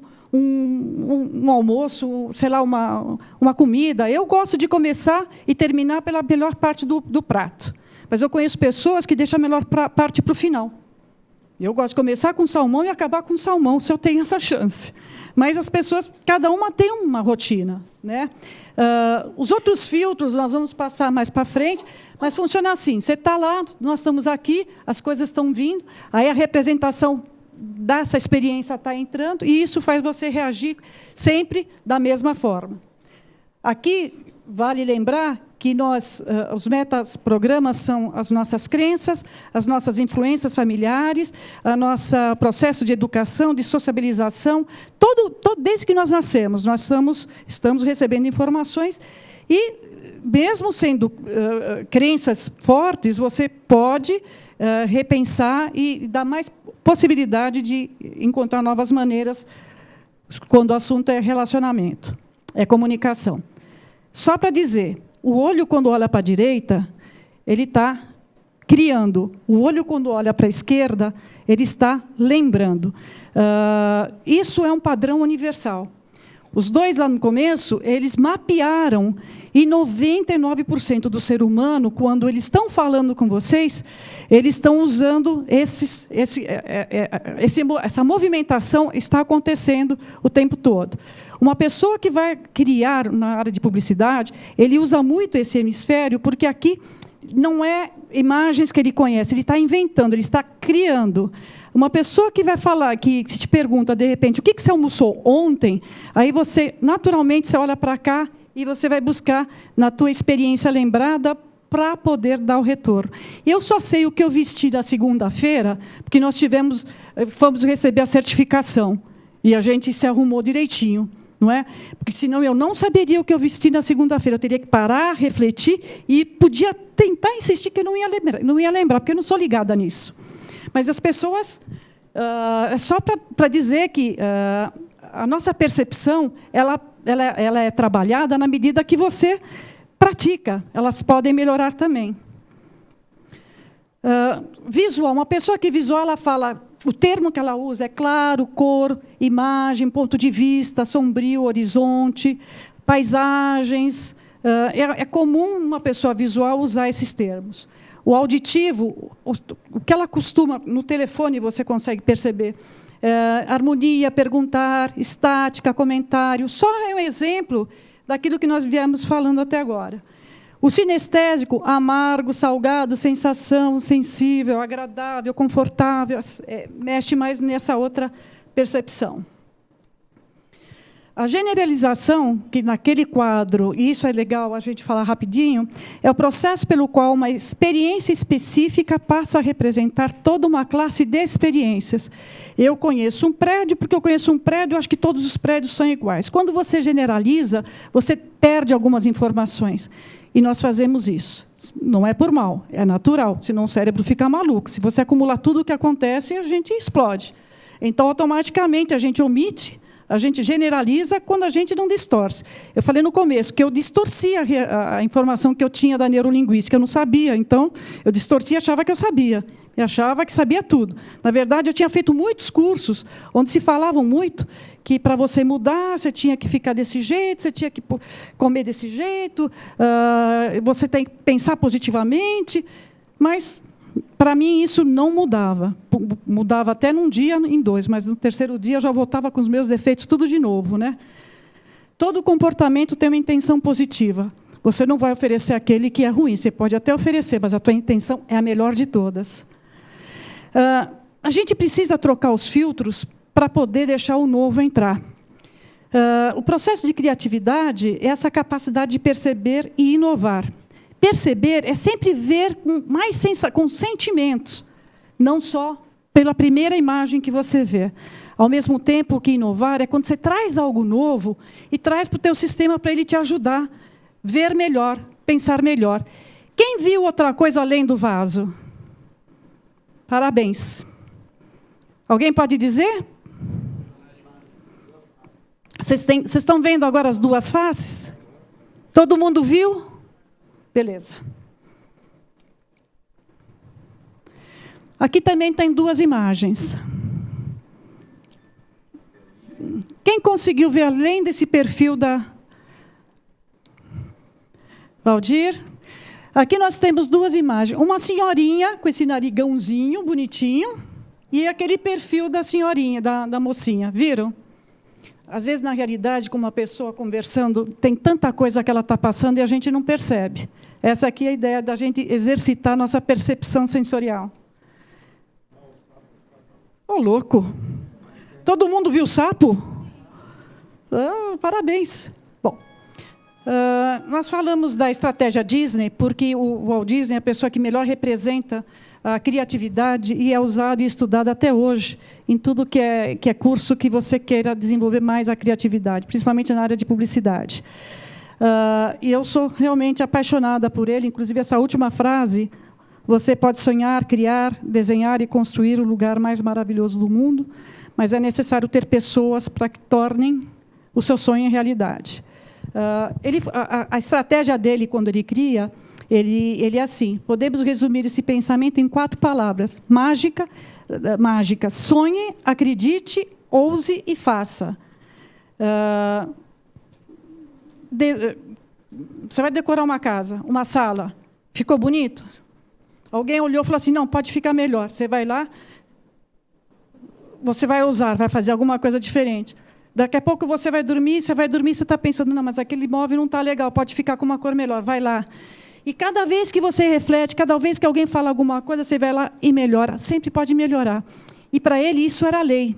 almoço, sei lá, uma comida. Eu gosto de começar e terminar pela melhor parte do prato. Mas eu conheço pessoas que deixam a melhor parte para o final. Eu gosto de começar com salmão e acabar com salmão, se eu tenho essa chance. Mas as pessoas, cada uma tem uma rotina, né? Os outros filtros nós vamos passar mais para frente, mas funciona assim: você está lá, nós estamos aqui, as coisas estão vindo, aí a representação dessa experiência está entrando, e isso faz você reagir sempre da mesma forma. Aqui, vale lembrar que os metaprogramas são as nossas crenças, as nossas influências familiares, o nosso processo de educação, de sociabilização, desde que nós nascemos, nós estamos recebendo informações, e, mesmo sendo crenças fortes, você pode repensar e dar mais possibilidade de encontrar novas maneiras quando o assunto é relacionamento, é comunicação. Só para dizer, o olho, quando olha para a direita, ele está criando. O olho, quando olha para a esquerda, ele está lembrando. Isso é um padrão universal. Os dois, lá no começo, eles mapearam, e 99% do ser humano, quando eles estão falando com vocês, eles estão usando essa movimentação, está acontecendo o tempo todo. Uma pessoa que vai criar na área de publicidade, ele usa muito esse hemisfério, porque aqui não é imagens que ele conhece, ele está inventando, ele está criando. Uma pessoa que vai falar, que te pergunta, de repente, o que você almoçou ontem, aí você, naturalmente, você olha para cá e você vai buscar, na tua experiência lembrada, para poder dar o retorno. Eu só sei o que eu vesti na segunda-feira, porque nós fomos receber a certificação, e a gente se arrumou direitinho. Não é? Porque, senão, eu não saberia o que eu vesti na segunda-feira. Eu teria que parar, refletir, e podia tentar insistir que eu não ia lembrar, porque eu não sou ligada nisso. Mas as pessoas... é só para dizer que a nossa percepção ela é trabalhada na medida que você pratica. Elas podem melhorar também. Visual. Uma pessoa que visual, ela fala... O termo que ela usa é claro, cor, imagem, ponto de vista, sombrio, horizonte, paisagens. É comum uma pessoa visual usar esses termos. O auditivo, o que ela costuma, no telefone você consegue perceber, harmonia, perguntar, estática, comentário. Só é um exemplo daquilo que nós viemos falando até agora. O sinestésico, amargo, salgado, sensação, sensível, agradável, confortável, mexe mais nessa outra percepção. A generalização, que naquele quadro, e isso é legal a gente falar rapidinho, é o processo pelo qual uma experiência específica passa a representar toda uma classe de experiências. Eu conheço um prédio, porque eu conheço um prédio, eu acho que todos os prédios são iguais. Quando você generaliza, você perde algumas informações. E nós fazemos isso. Não é por mal, é natural, senão o cérebro fica maluco. Se você acumular tudo o que acontece, a gente explode. Então, automaticamente, a gente omite, a gente generaliza quando a gente não distorce. Eu falei no começo que eu distorcia a informação que eu tinha da neurolinguística, eu não sabia. Então, eu distorcia e achava que eu sabia. Eu achava que sabia tudo. Na verdade, eu tinha feito muitos cursos onde se falavam muito que, para você mudar, você tinha que ficar desse jeito, você tinha que comer desse jeito, você tem que pensar positivamente. Mas, para mim, isso não mudava. Mudava até num dia, em dois, mas no terceiro dia eu já voltava com os meus defeitos tudo de novo, né? Todo comportamento tem uma intenção positiva. Você não vai oferecer aquele que é ruim. Você pode até oferecer, mas a tua intenção é a melhor de todas. A gente precisa trocar os filtros para poder deixar o novo entrar. O processo de criatividade é essa capacidade de perceber e inovar. Perceber é sempre ver com sentimentos, não só pela primeira imagem que você vê. Ao mesmo tempo que inovar é quando você traz algo novo e traz para o teu sistema para ele te ajudar, ver melhor, pensar melhor. Quem viu outra coisa além do vaso? Parabéns. Alguém pode dizer? Vocês estão vendo agora as duas faces? Todo mundo viu? Beleza. Aqui também tem duas imagens. Quem conseguiu ver além desse perfil da Valdir? Aqui nós temos duas imagens. Uma senhorinha com esse narigãozinho bonitinho e aquele perfil da senhorinha, da mocinha. Viram? Às vezes, na realidade, com uma pessoa conversando, tem tanta coisa que ela está passando e a gente não percebe. Essa aqui é a ideia da gente exercitar nossa percepção sensorial. Ô, louco! Todo mundo viu o sapo? Parabéns. Bom, nós falamos da estratégia Disney, porque o Walt Disney é a pessoa que melhor representa a criatividade e é usado e estudado até hoje em tudo que é curso que você queira desenvolver mais a criatividade, principalmente na área de publicidade. E eu sou realmente apaixonada por ele, inclusive essa última frase: você pode sonhar, criar, desenhar e construir o lugar mais maravilhoso do mundo, mas é necessário ter pessoas para que tornem o seu sonho em realidade. A estratégia dele, quando ele cria, ele é assim: podemos resumir esse pensamento em 4 palavras. Mágica, sonhe, acredite, ouse e faça. Você vai decorar uma casa, uma sala. Ficou bonito? Alguém olhou e falou assim: não, pode ficar melhor. Você vai lá, você vai ousar, vai fazer alguma coisa diferente. Daqui a pouco você vai dormir, você está pensando: não, mas aquele móvel não está legal, pode ficar com uma cor melhor, vai lá. E cada vez que você reflete, cada vez que alguém fala alguma coisa, você vai lá e melhora. Sempre pode melhorar. E, para ele, isso era lei.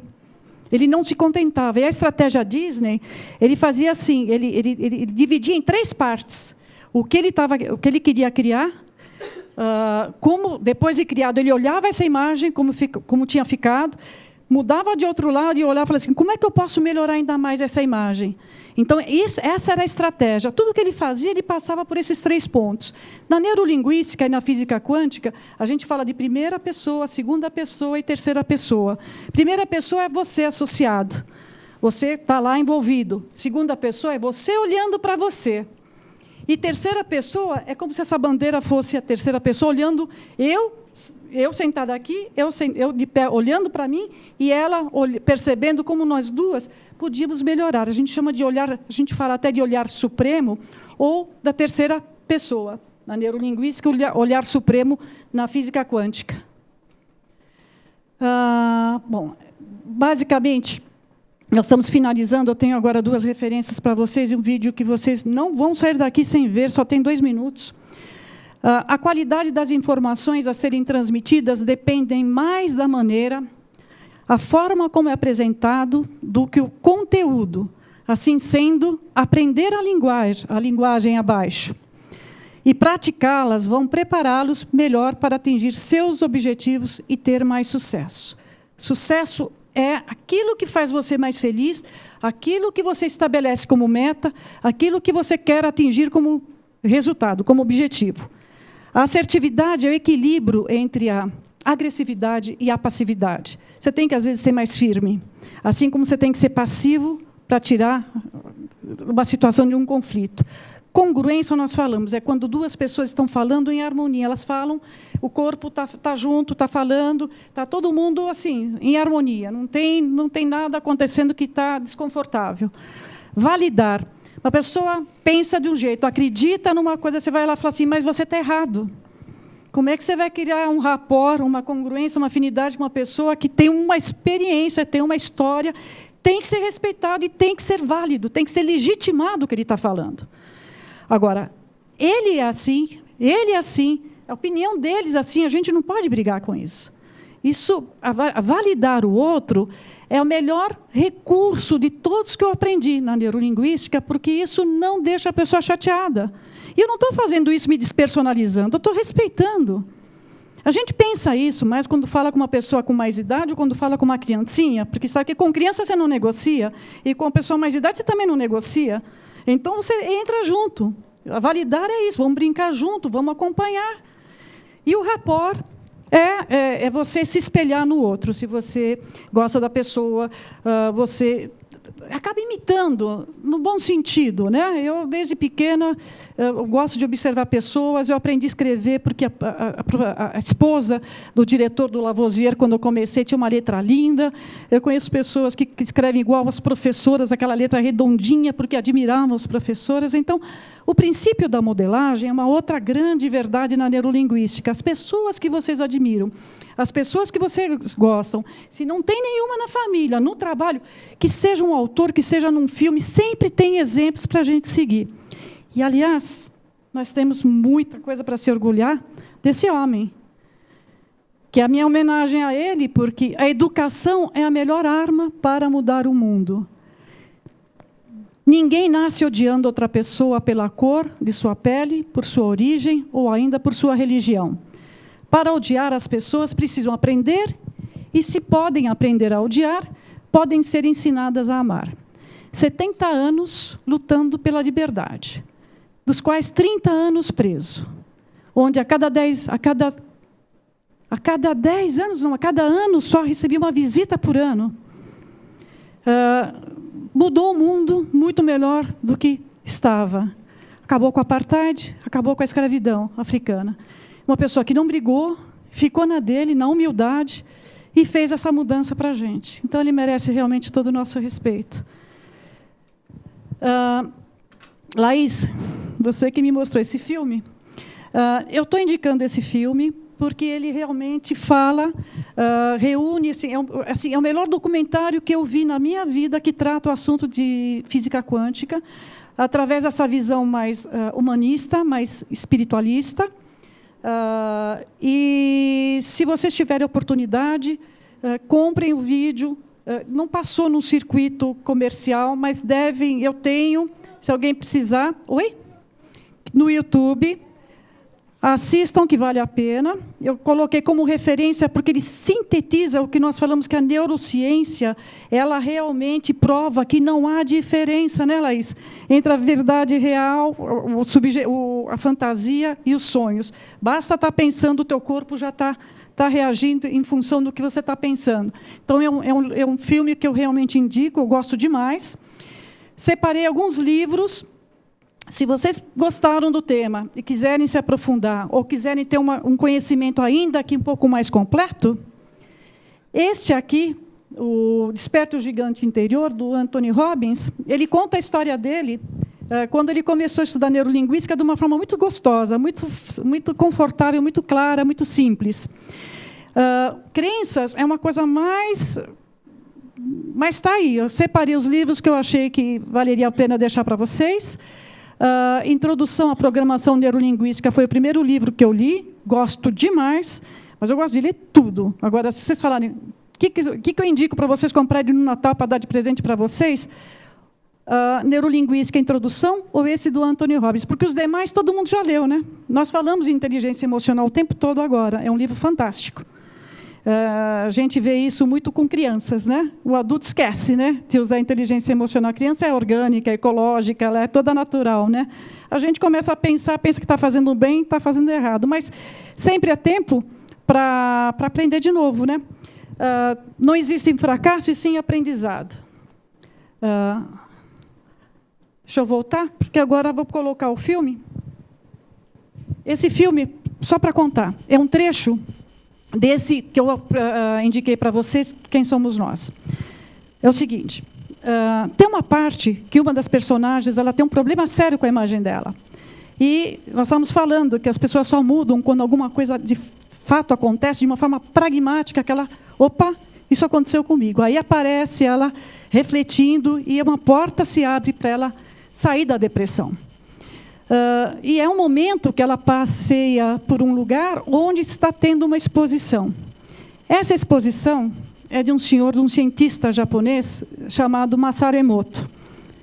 Ele não se contentava. E a estratégia Disney, ele fazia assim, ele dividia em 3 partes. O que ele queria criar, como, depois de criado, ele olhava essa imagem, como tinha ficado, mudava de outro lado e olhava e falava assim: como é que eu posso melhorar ainda mais essa imagem? Então, essa era a estratégia. Tudo que ele fazia, ele passava por esses 3 pontos. Na neurolinguística e na física quântica, a gente fala de primeira pessoa, segunda pessoa e terceira pessoa. Primeira pessoa é você associado. Você está lá envolvido. Segunda pessoa é você olhando para você. E terceira pessoa é como se essa bandeira fosse a terceira pessoa, olhando eu sentada aqui, eu de pé olhando para mim, e ela percebendo como nós duas podíamos melhorar. A gente chama de olhar, a gente fala até de olhar supremo, ou da terceira pessoa. Na neurolinguística, olhar supremo na física quântica. Bom, basicamente, nós estamos finalizando. Eu tenho agora 2 referências para vocês e um vídeo que vocês não vão sair daqui sem ver, só tem 2 minutos. A qualidade das informações a serem transmitidas dependem mais da maneira, a forma como é apresentado, do que o conteúdo. Assim sendo, aprender a linguagem abaixo e praticá-las vão prepará-los melhor para atingir seus objetivos e ter mais sucesso. Sucesso é aquilo que faz você mais feliz, aquilo que você estabelece como meta, aquilo que você quer atingir como resultado, como objetivo. A assertividade é o equilíbrio entre a agressividade e a passividade. Você tem que, às vezes, ser mais firme, assim como você tem que ser passivo para tirar uma situação de um conflito. Congruência, nós falamos, é quando 2 pessoas estão falando em harmonia. Elas falam, o corpo está junto, está falando, está todo mundo assim, em harmonia. Não tem nada acontecendo que está desconfortável. Validar. Uma pessoa pensa de um jeito, acredita numa coisa, você vai lá e fala assim: mas você está errado. Como é que você vai criar um rapport, uma congruência, uma afinidade com uma pessoa que tem uma experiência, tem uma história, tem que ser respeitado e tem que ser válido, tem que ser legitimado o que ele está falando. Agora, ele é assim, a opinião deles é assim, a gente não pode brigar com isso. Validar o outro é o melhor recurso de todos que eu aprendi na neurolinguística, porque isso não deixa a pessoa chateada. E eu não estou fazendo isso me despersonalizando, eu estou respeitando. A gente pensa isso, mas quando fala com uma pessoa com mais idade ou quando fala com uma criancinha, porque sabe que com criança você não negocia, e com uma pessoa mais idade você também não negocia. Então, você entra junto. A validar é isso, vamos brincar junto, vamos acompanhar. E o rapport é você se espelhar no outro. Se você gosta da pessoa, você acaba imitando, no bom sentido, né? Eu, desde pequena, eu gosto de observar pessoas. Eu aprendi a escrever porque a esposa do diretor do Lavoisier, quando eu comecei, tinha uma letra linda. Eu conheço pessoas que escrevem igual às professoras, aquela letra redondinha, porque admiravam as professoras. Então, o princípio da modelagem é uma outra grande verdade na neurolinguística. As pessoas que vocês admiram, as pessoas que vocês gostam, se não tem nenhuma na família, no trabalho, que seja um autor, que seja num filme, sempre tem exemplos para a gente seguir. E, aliás, nós temos muita coisa para se orgulhar desse homem, que é a minha homenagem a ele, porque a educação é a melhor arma para mudar o mundo. Ninguém nasce odiando outra pessoa pela cor de sua pele, por sua origem ou ainda por sua religião. Para odiar, as pessoas precisam aprender, e se podem aprender a odiar, podem ser ensinadas a amar. 70 anos lutando pela liberdade, dos quais 30 anos preso, onde a cada 10 anos, não, a cada ano só recebia uma visita por ano. Mudou o mundo muito melhor do que estava. Acabou com a apartheid, acabou com a escravidão africana. Uma pessoa que não brigou, ficou na dele, na humildade, e fez essa mudança para a gente. Então, ele merece realmente todo o nosso respeito. Laís, você que me mostrou esse filme, eu estou indicando esse filme porque ele realmente fala, reúne, é o melhor documentário que eu vi na minha vida que trata o assunto de física quântica, através dessa visão mais humanista, mais espiritualista. E, se vocês tiverem oportunidade, comprem o vídeo. Não passou num circuito comercial, mas eu tenho, se alguém precisar, no YouTube. Assistam, que vale a pena. Eu coloquei como referência porque ele sintetiza o que nós falamos, que a neurociência, ela realmente prova que não há diferença, né, Laís, entre a verdade real, a fantasia e os sonhos. Basta estar pensando, o teu corpo já está reagindo em função do que você está pensando. Então, é um filme que eu realmente indico, eu gosto demais. Separei alguns livros. Se vocês gostaram do tema e quiserem se aprofundar, ou quiserem ter um conhecimento ainda aqui um pouco mais completo, este aqui, o Desperta o Gigante Interior, do Anthony Robbins, ele conta a história dele quando ele começou a estudar neurolinguística de uma forma muito gostosa, muito confortável, muito clara, muito simples. Crenças é uma coisa mais... Mas está aí, eu separei os livros que eu achei que valeria a pena deixar para vocês. Introdução à Programação Neurolinguística foi o primeiro livro que eu li, gosto demais, mas eu gosto de ler tudo. Agora, se vocês falarem, o que eu indico para vocês comprarem no Natal para dar de presente para vocês? Neurolinguística, Introdução, ou esse do Anthony Robbins? Porque os demais todo mundo já leu, né? Nós falamos de inteligência emocional o tempo todo agora, é um livro fantástico. A gente vê isso muito com crianças, né? O adulto esquece, né, de usar a inteligência emocional. A criança é orgânica, é ecológica, ela é toda natural, né? A gente começa a pensar, pensa que está fazendo bem, está fazendo errado, mas sempre é tempo para aprender de novo, né? Não existe fracasso e sim aprendizado. Deixa eu voltar, porque agora vou colocar o filme. Esse filme, só para contar, é um trecho desse que eu indiquei para vocês, Quem Somos Nós. É o seguinte, tem uma parte que uma das personagens ela tem um problema sério com a imagem dela. E nós estamos falando que as pessoas só mudam quando alguma coisa de fato acontece de uma forma pragmática, que ela, opa, isso aconteceu comigo. Aí aparece ela refletindo e uma porta se abre para ela sair da depressão. E é um momento que ela passeia por um lugar onde está tendo uma exposição. Essa exposição é de um cientista japonês chamado Masaru Emoto.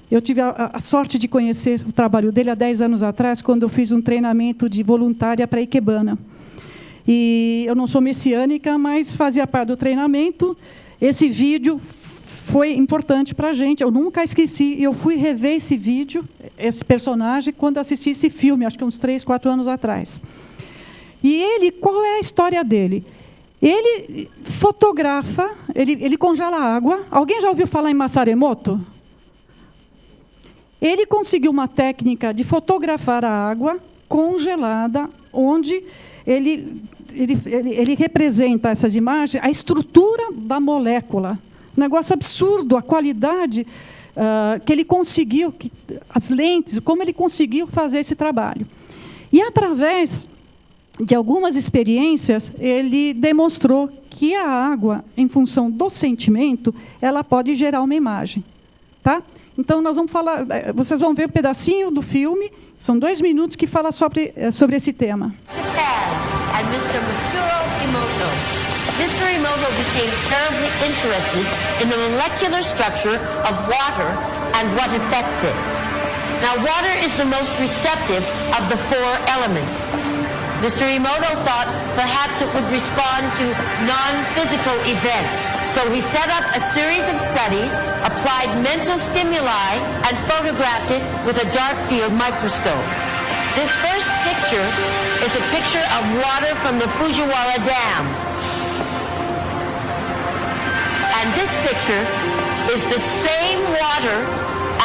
Eu tive a sorte de conhecer o trabalho dele há 10 anos atrás, quando eu fiz um treinamento de voluntária para a Ikebana. E eu não sou messiânica, mas fazia parte do treinamento. Esse vídeo foi importante para a gente, eu nunca esqueci. Eu fui rever esse vídeo, esse personagem, quando assisti esse filme, acho que uns 3, 4 anos atrás. E ele, qual é a história dele? Ele fotografa, ele congela a água. Alguém já ouviu falar em Masaru Emoto? Ele conseguiu uma técnica de fotografar a água congelada, onde ele representa essas imagens, a estrutura da molécula. Um negócio absurdo, a qualidade que ele conseguiu, as lentes, como ele conseguiu fazer esse trabalho. E, através de algumas experiências, ele demonstrou que a água, em função do sentimento, ela pode gerar uma imagem. Tá? Então, nós vamos falar, vocês vão ver um pedacinho do filme, são 2 minutos, que fala sobre esse tema. And Mr. Masuro Emoto. Mr. Emoto became terribly interested in the molecular structure of water and what affects it. Now, water is the most receptive of the 4 elements. Mr. Emoto thought perhaps it would respond to non-physical events. So he set up a series of studies, applied mental stimuli, and photographed it with a dark field microscope. This first picture is a picture of water from the Fujiwara Dam. And this picture is the same water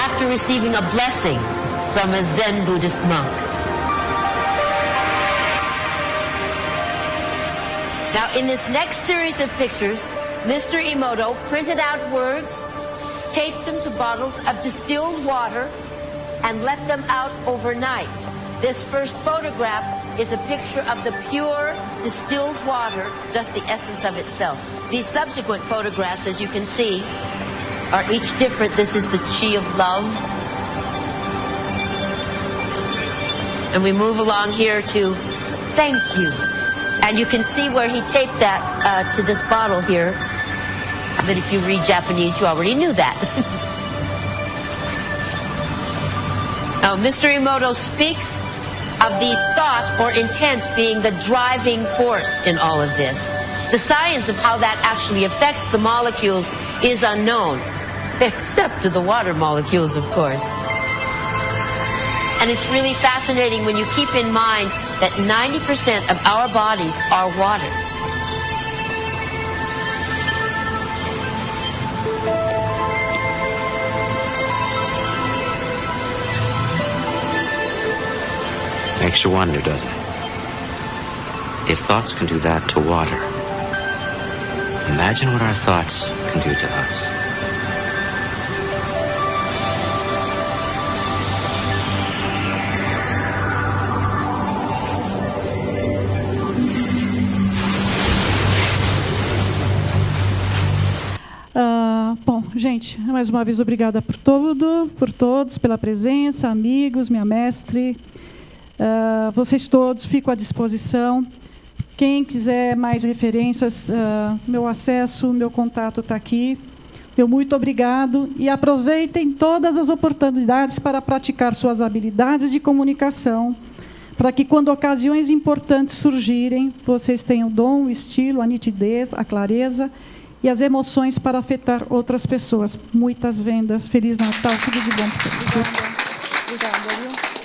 after receiving a blessing from a Zen Buddhist monk. Now, in this next series of pictures, Mr. Emoto printed out words, taped them to bottles of distilled water, and left them out overnight. This first photograph is a picture of the pure distilled water, just the essence of itself. These subsequent photographs, as you can see, are each different. This is the chi of love. And we move along here to thank you. And you can see where he taped that to this bottle here. But if you read Japanese, you already knew that. Now, Mr. Emoto speaks of the thought or intent being the driving force in all of this. The science of how that actually affects the molecules is unknown, except to the water molecules, of course. And it's really fascinating when you keep in mind that 90% of our bodies are water. Makes you wonder, doesn't it? If thoughts can do that to water, imagine what our thoughts can do to us. Bom, gente, mais uma vez obrigada por todos, pela presença, amigos, minha mestre. Vocês todos, fico à disposição. Quem quiser mais referências, meu acesso, meu contato está aqui. Meu muito obrigado e aproveitem todas as oportunidades para praticar suas habilidades de comunicação, para que, quando ocasiões importantes surgirem, vocês tenham o dom, o estilo, a nitidez, a clareza e as emoções para afetar outras pessoas. Muitas vendas. Feliz Natal, tudo de bom para vocês. Obrigada, viu?